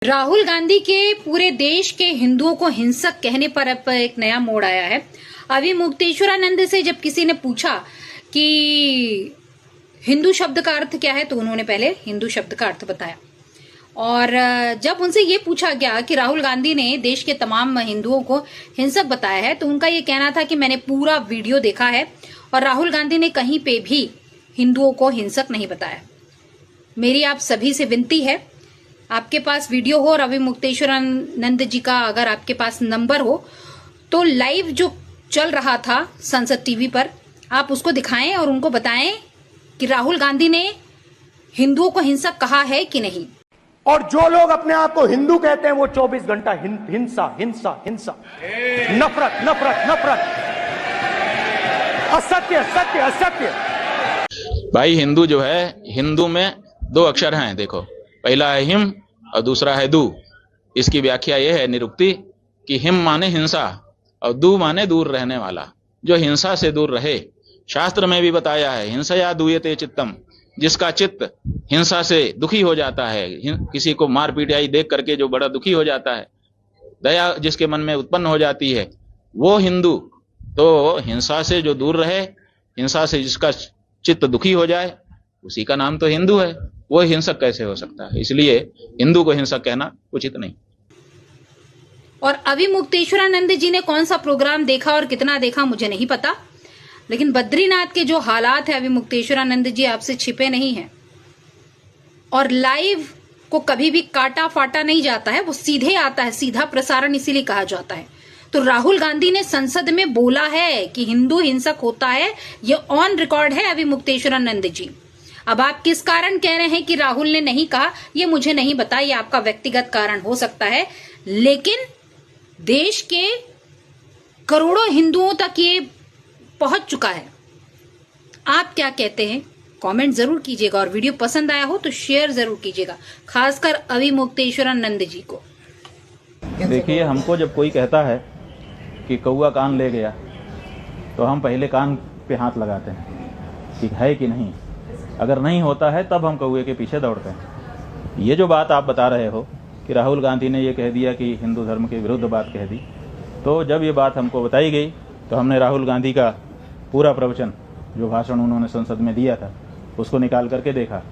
राहुल गांधी के पूरे देश के हिंदुओं को हिंसक कहने पर अब एक नया मोड़ आया है। अभी मुक्तेश्वरानंद से जब किसी ने पूछा कि हिंदू शब्द का अर्थ क्या है, तो उन्होंने पहले हिंदू शब्द का अर्थ बताया। और जब उनसे ये पूछा गया कि राहुल गांधी ने देश के तमाम हिंदुओं को हिंसक बताया है, तो उनका ये कहना था कि मैंने पूरा वीडियो देखा है और राहुल गांधी ने कहीं पे भी हिंदुओं को हिंसक नहीं बताया। मेरी आप सभी से विनती है, आपके पास वीडियो हो और अभी मुक्तेश्वरानंद जी का अगर आपके पास नंबर हो तो लाइव जो चल रहा था संसद टीवी पर, आप उसको दिखाएं और उनको बताएं कि राहुल गांधी ने हिंदुओं को हिंसक कहा है कि नहीं। और जो लोग अपने आप को हिंदू कहते हैं वो 24 घंटा हिंसा हिंसा हिंसा, नफरत नफरत नफरत, असत्य सत्य असत्य। भाई हिंदू जो है, हिंदू में दो अक्षर हैं, देखो, पहला है हिम और दूसरा है दू। इसकी व्याख्या यह है निरुक्ति कि हिम माने हिंसा और दू माने दूर रहने वाला, जो हिंसा से दूर रहे। शास्त्र में भी बताया है, हिंसया दूयते चित्तम, जिसका चित्त हिंसा से दुखी हो जाता है, किसी को मार पीटाई देख करके जो बड़ा दुखी हो जाता है, दया जिसके मन में उत्पन्न हो जाती है, वो हिंदू। तो हिंसा से जो दूर रहे, हिंसा से जिसका चित्त दुखी हो जाए, उसी का नाम तो हिंदू है। वो हिंसक कैसे हो सकता है? इसलिए हिंदू को हिंसक कहना उचित नहीं। और अभी मुक्तेश्वरानंद जी ने कौन सा प्रोग्राम देखा और कितना देखा मुझे नहीं पता, लेकिन बद्रीनाथ के जो हालात है, अभी मुक्तेश्वरानंद जी आपसे छिपे नहीं हैं। और लाइव को कभी भी काटा फाटा नहीं जाता है, वो सीधे आता है, सीधा प्रसारण इसीलिए कहा जाता है। तो राहुल गांधी ने संसद में बोला है कि हिंदू हिंसक होता है, ये ऑन रिकॉर्ड है अभी मुक्तेश्वरानंद जी। अब आप किस कारण कह रहे हैं कि राहुल ने नहीं कहा, ये मुझे नहीं पता, ये आपका व्यक्तिगत कारण हो सकता है, लेकिन देश के करोड़ों हिंदुओं तक ये पहुंच चुका है। आप क्या कहते हैं? कमेंट जरूर कीजिएगा और वीडियो पसंद आया हो तो शेयर जरूर कीजिएगा, खासकर अभी मुक्तेश्वरानंद जी को। देखिए, हमको जब कोई कहता है कि कौआ कान ले गया, तो हम पहले कान पे हाथ लगाते हैं कि है कि नहीं। अगर नहीं होता है तब हम कौए के पीछे दौड़ते हैं। ये जो बात आप बता रहे हो कि राहुल गांधी ने ये कह दिया कि हिंदू धर्म के विरुद्ध बात कह दी, तो जब ये बात हमको बताई गई तो हमने राहुल गांधी का पूरा प्रवचन, जो भाषण उन्होंने संसद में दिया था, उसको निकाल करके देखा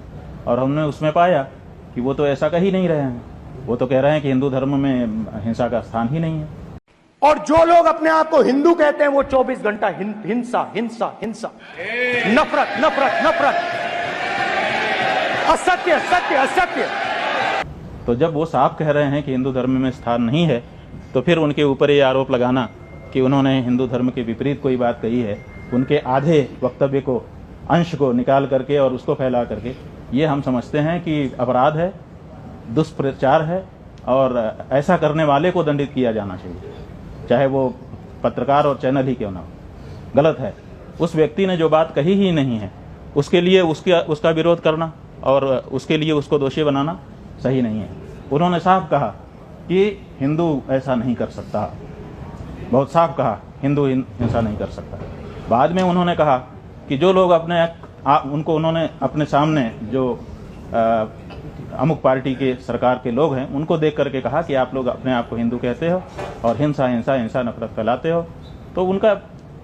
और हमने उसमें पाया कि वो तो ऐसा कह ही नहीं रहे हैं। वो तो कह रहे हैं कि हिंदू धर्म में हिंसा का स्थान ही नहीं है। और जो लोग अपने आप को हिंदू कहते हैं वो 24 घंटा हिंसा हिंसा हिंसा, नफरत नफरत नफरत, असत्य सत्य असत्य। तो जब वो साफ कह रहे हैं कि हिंदू धर्म में स्थान नहीं है, तो फिर उनके ऊपर ये आरोप लगाना कि उन्होंने हिंदू धर्म के विपरीत कोई बात कही है, उनके आधे वक्तव्य को, अंश को निकाल करके और उसको फैला करके, ये हम समझते हैं कि अपराध है, दुष्प्रचार है और ऐसा करने वाले को दंडित किया जाना चाहिए, चाहे वो पत्रकार और चैनल ही क्यों ना हो। गलत है। उस व्यक्ति ने जो बात कही ही नहीं है, उसके लिए उसका विरोध करना और उसके लिए उसको दोषी बनाना सही नहीं है। उन्होंने साफ कहा कि हिंदू ऐसा नहीं कर सकता, बहुत साफ कहा, हिंदू हिंसा नहीं कर सकता। बाद में उन्होंने कहा कि जो लोग उनको उन्होंने अपने सामने जो अमुक पार्टी के सरकार के लोग हैं, उनको देख करके कहा कि आप लोग अपने आप को हिंदू कहते हो और हिंसा हिंसा हिंसा नफरत फैलाते हो। तो उनका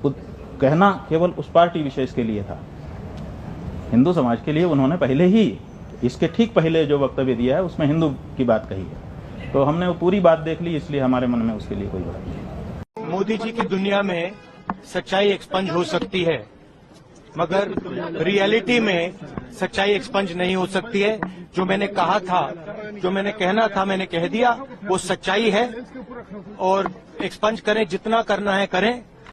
कहना केवल उस पार्टी विशेष के लिए था, हिंदू समाज के लिए उन्होंने पहले ही, इसके ठीक पहले जो वक्तव्य दिया है उसमें हिंदू की बात कही है। तो हमने वो पूरी बात देख ली, इसलिए हमारे मन में उसके लिए कोई बात नहीं। मोदी जी की दुनिया में सच्चाई एक्सपंज हो सकती है, मगर रियलिटी में सच्चाई एक्सपंज नहीं हो सकती है। जो मैंने कहा था, जो मैंने कहना था, मैंने कह दिया, वो सच्चाई है। और एक्सपंज करें, जितना करना है करें,